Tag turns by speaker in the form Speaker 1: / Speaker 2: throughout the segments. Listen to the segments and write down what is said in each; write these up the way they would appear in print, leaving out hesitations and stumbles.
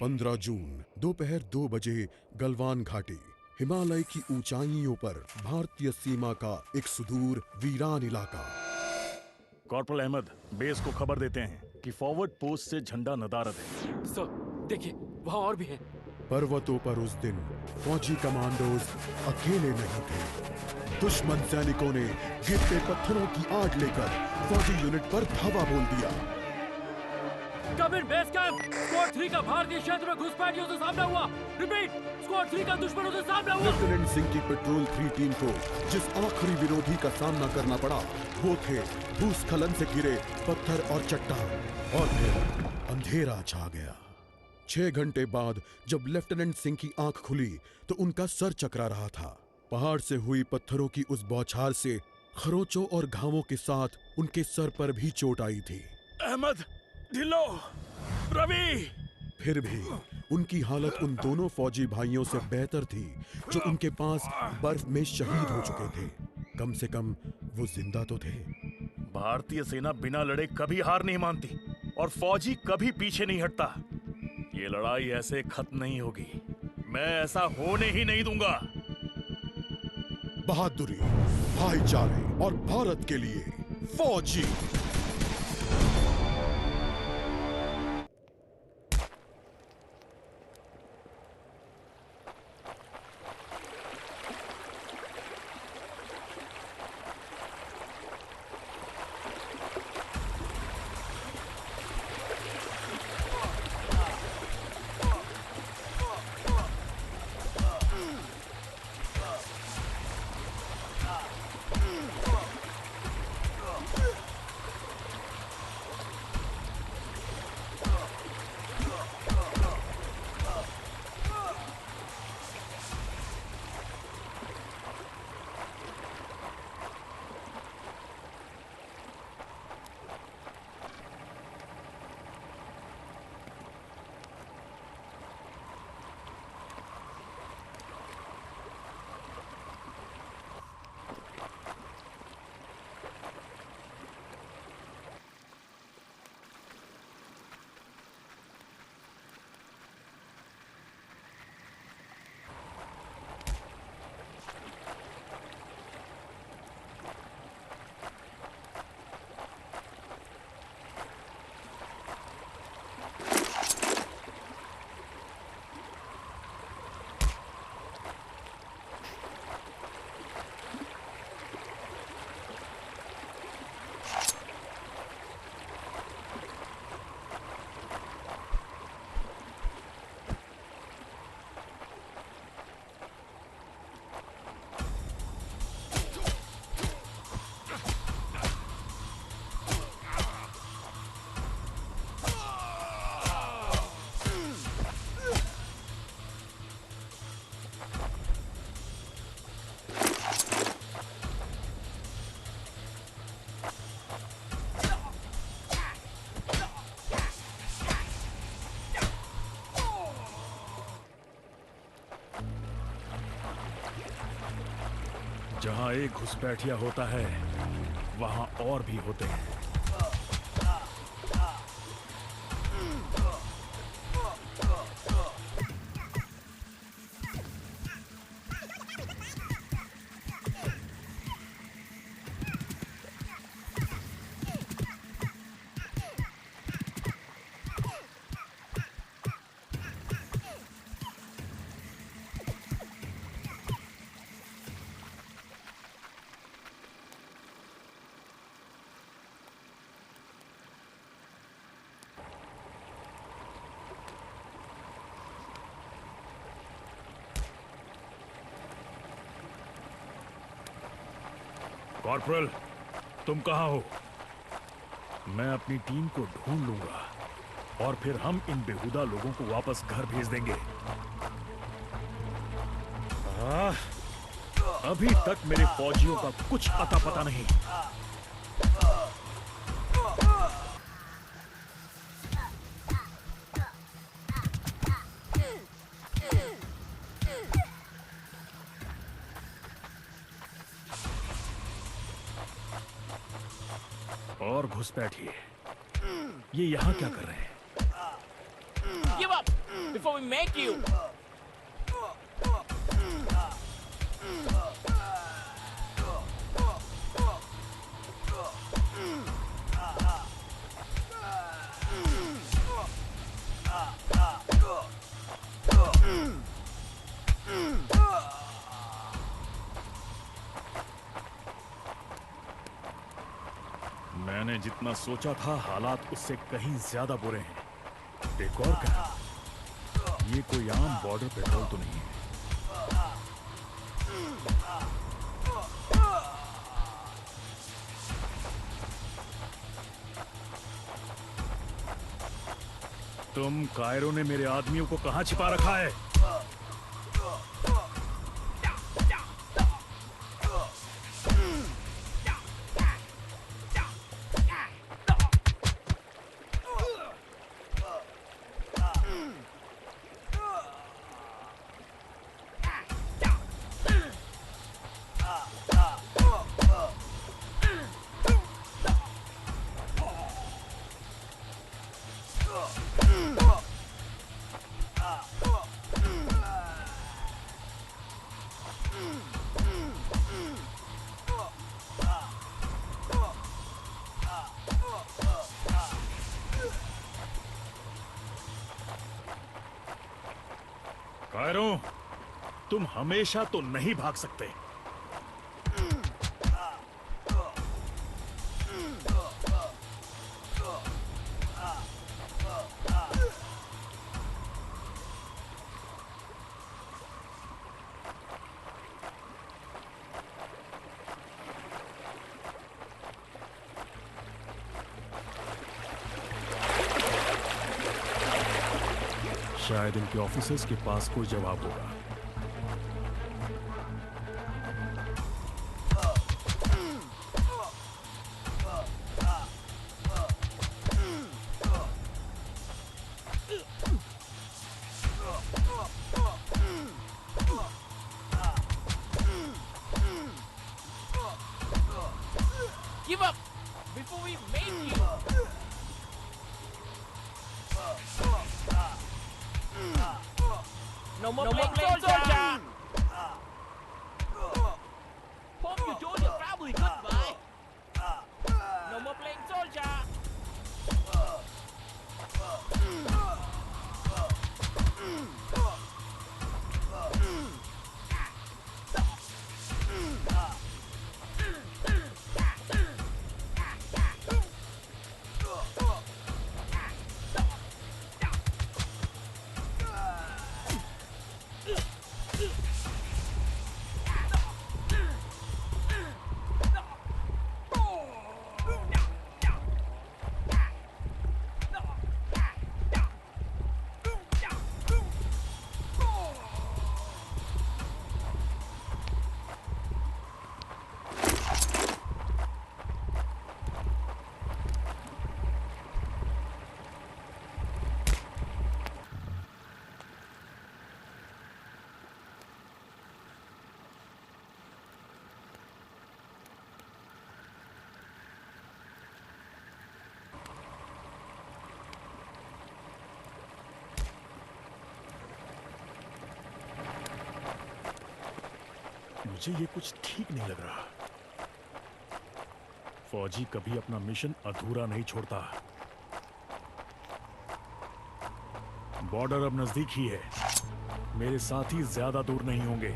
Speaker 1: 15 जून दोपहर 2 बजे गलवान घाटी, हिमालय की ऊंचाइयों पर भारतीय सीमा का एक सुदूर वीरान इलाका।
Speaker 2: कॉर्पोरल अहमद, बेस को खबर देते हैं कि फॉरवर्ड पोस्ट से झंडा नदारद है।
Speaker 3: सर, देखिए वहाँ और भी हैं।
Speaker 1: पर्वतों पर उस दिन फौजी कमांडोज अकेले नहीं थे। दुश्मन सैनिकों ने गिरते पत्थरों की आड़ लेकर फौजी यूनिट पर धावा बोल दिया।
Speaker 3: कम इन बेस कैंप, स्क्वाड 3 का भारतीय क्षेत्र में घुसपैठियों से सामना हुआ। रिपीट, स्क्वाड 3 का दुश्मनों से सामना हुआ।
Speaker 1: लेफ्टिनेंट सिंह की पेट्रोल 3 टीम को जिस आखिरी विरोधी का सामना करना पड़ा वो थे भूस्खलन से गिरे पत्थर और चट्टान। और फिर अंधेरा छा गया। 6 घंटे बाद जब लेफ्टिनेंट सिंह की आंख खुली तो उनका सर चकरा रहा था। पहाड़ से हुई पत्थरों की उस बौछार से खरोंचों और घावों के साथ उनके सर पर भी चोट आई थी।
Speaker 2: अहमद, ढिल्लो, रवि।
Speaker 1: फिर भी उनकी हालत उन दोनों फौजी भाइयों से बेहतर थी जो उनके पास बर्फ में शहीद हो चुके थे। कम से कम वो जिंदा तो थे।
Speaker 2: भारतीय सेना बिना लड़े कभी हार नहीं मानती और फौजी कभी पीछे नहीं हटता। ये लड़ाई ऐसे खत्म नहीं होगी। मैं ऐसा होने ही नहीं दूंगा।
Speaker 1: बहादुरी, भाईचारे और भारत के लिए फौजी।
Speaker 2: जहां एक घुसपैठिया होता है वहां और भी होते हैं। कॉर्पोरल, तुम कहाँ हो? मैं अपनी टीम को ढूंढ लूंगा और फिर हम इन बेहुदा लोगों को वापस घर भेज देंगे। अभी तक मेरे फौजियों का कुछ अता पता नहीं। और घुसपैठिए, ये यहाँ क्या कर रहे हैं?
Speaker 3: Give up!
Speaker 4: before we make you.
Speaker 2: मैंने जितना सोचा था हालात उससे कहीं ज्यादा बुरे हैं। एक और क्या, ये कोई आम बॉर्डर पेट्रोल तो नहीं है। तुम कायरो ने मेरे आदमियों को कहां छिपा रखा है? कायरो, तुम हमेशा तो नहीं भाग सकते। शायद इनके ऑफिसर्स के पास कोई जवाब होगा।
Speaker 4: Give up before we make you. No more playing soldier. Hope you told your family goodbye. No more playing soldier.
Speaker 2: मुझे ये कुछ ठीक नहीं लग रहा। फौजी कभी अपना मिशन अधूरा नहीं छोड़ता। बॉर्डर अब नजदीक ही है। मेरे साथी ज्यादा दूर नहीं होंगे।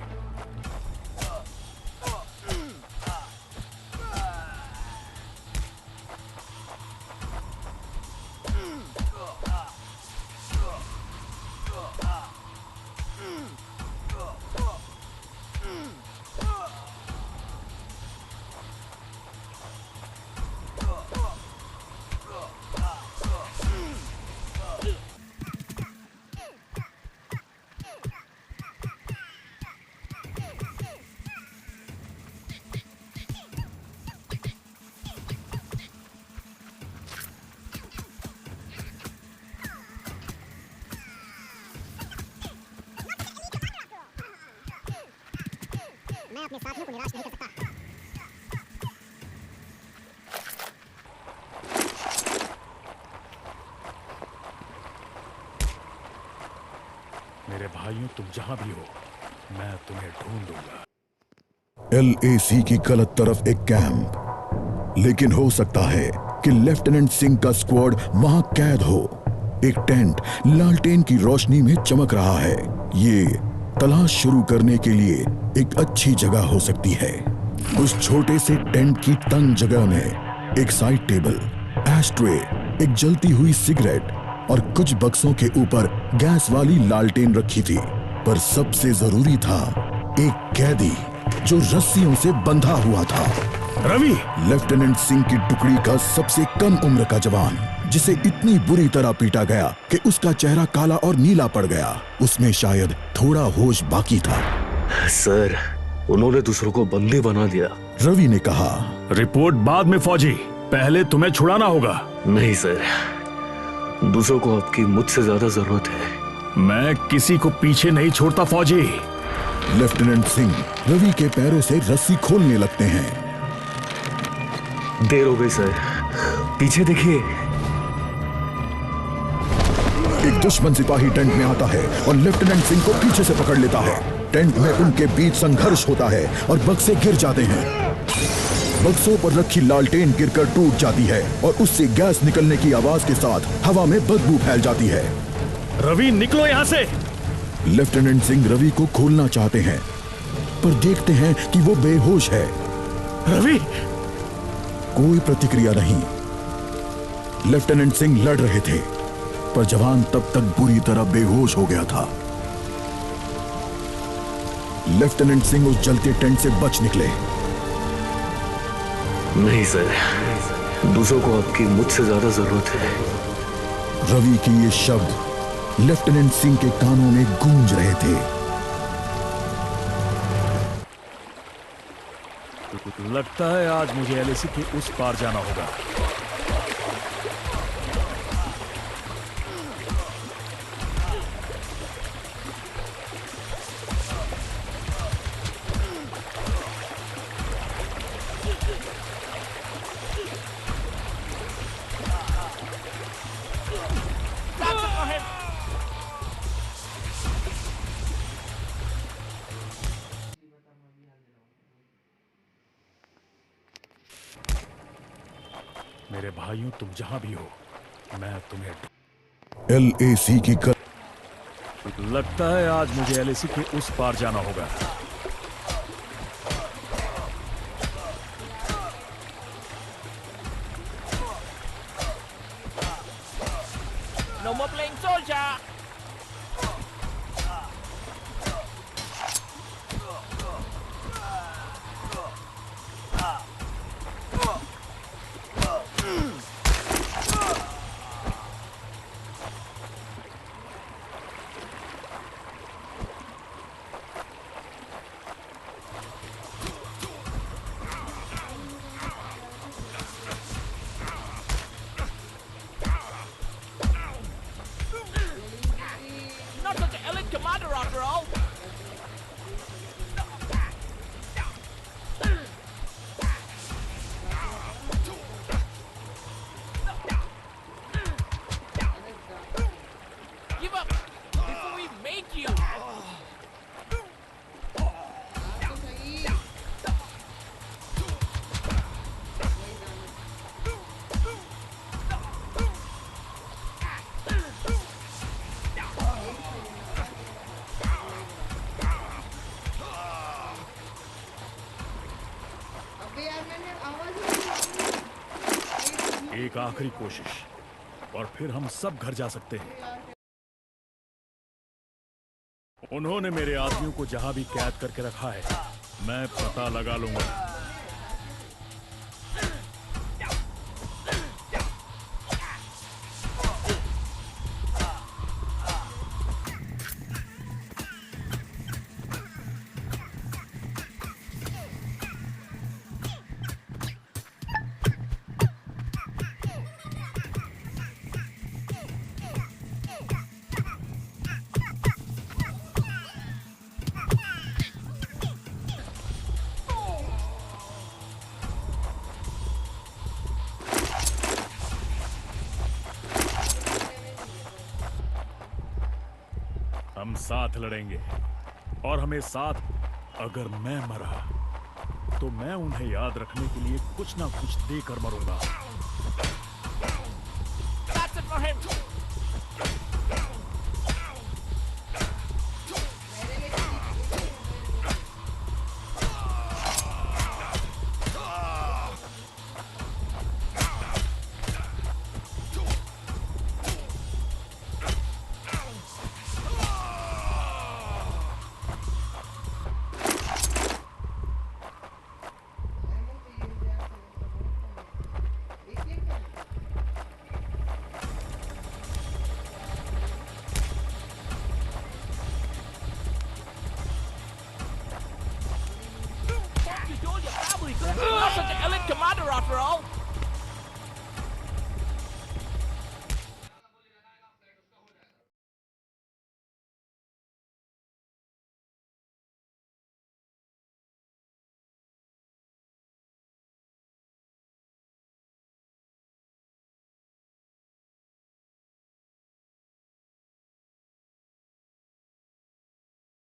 Speaker 5: मैं अपने साथियों को निराश नहीं कर सकता।
Speaker 2: भाइयों, तुम जहां भी हो, मैं तुम्हें ढूंढूंगा।
Speaker 1: LAC की गलत तरफ एक कैंप, लेकिन हो सकता है कि लेफ्टिनेंट सिंह का स्क्वाड वहां कैद हो। एक टेंट लालटेन की रोशनी में चमक रहा है। ये तलाश शुरू करने के लिए एक अच्छी जगह हो सकती है। उस छोटे से टेंट की तंग जगह में एक साइड टेबल, एस्ट्रे, एक जलती हुई सिगरेट और कुछ बक्सों के ऊपर गैस वाली लालटेन रखी थी। पर सबसे जरूरी था एक कैदी जो रस्सियों से बंधा हुआ था।
Speaker 2: रवि!
Speaker 1: लेफ्टिनेंट सिंह की टुकड़ी का सबसे कम उम्र का जवान, जिसे इतनी बुरी तरह पीटा गया कि उसका चेहरा काला और नीला पड़ गया। उसमें शायद थोड़ा होश बाकी था।
Speaker 6: सर, उन्होंने दूसरों को बंदी बना दिया।
Speaker 1: रवि ने कहा।
Speaker 2: रिपोर्ट बाद में फौजी, पहले तुम्हें छुड़ाना होगा।
Speaker 6: नहीं सर, दूसरों को आपकी मुझसे ज्यादा जरूरत है।
Speaker 2: मैं किसी को पीछे नहीं छोड़ता फौजी।
Speaker 1: लेफ्टिनेंट सिंह रवि के पैरों से रस्सी खोलने लगते हैं।
Speaker 6: देर हो गई सर, पीछे देखिए।
Speaker 1: एक दुश्मन सिपाही टेंट में आता है और लेफ्टिनेंट सिंह को पीछे से पकड़ लेता है। टेंट में उनके बीच संघर्ष होता है और बक्से गिर जाते हैं। बक्सों पर रखी लालटेन गिरकर टूट जाती है और उससे गैस निकलने की आवाज के साथ हवा में बदबू फैल जाती है।
Speaker 2: रवि, निकलो यहां से!
Speaker 1: लेफ्टिनेंट सिंह रवि को खोलना चाहते हैं, पर देखते हैं कि वो बेहोश है।
Speaker 2: रवि!
Speaker 1: कोई प्रतिक्रिया नहीं। लेफ्टिनेंट सिंह लड़ रहे थे, पर जवान तब तक बुरी तरह बेहोश हो गया था। लेफ्टिनेंट सिंह उस जलते टेंट से बच निकले।
Speaker 6: नहीं सर, दूसरों को आपकी मुझसे ज्यादा जरूरत है।
Speaker 1: रवि के ये शब्द लेफ्टिनेंट सिंह के कानों में गूंज रहे थे।
Speaker 2: लगता है आज मुझे LAC के उस पार जाना होगा।
Speaker 4: That's it for him.
Speaker 2: मेरे भाइयों, तुम जहां भी हो, मैं तुम्हें
Speaker 1: LAC की
Speaker 2: लगता है आज मुझे LAC के उस पार जाना होगा।
Speaker 4: No more playing soldier. Not such an elite commander after all. Give up before we make you.
Speaker 2: एक आखिरी कोशिश और फिर हम सब घर जा सकते हैं। उन्होंने मेरे आदमियों को जहां भी कैद करके रखा है, मैं पता लगा लूंगा। हम साथ लड़ेंगे और हमें साथ, अगर मैं मरा तो मैं उन्हें याद रखने के लिए कुछ ना कुछ देकर मरूंगा।
Speaker 4: That's it for him. You told your family couldn't be not such an elite commander after all.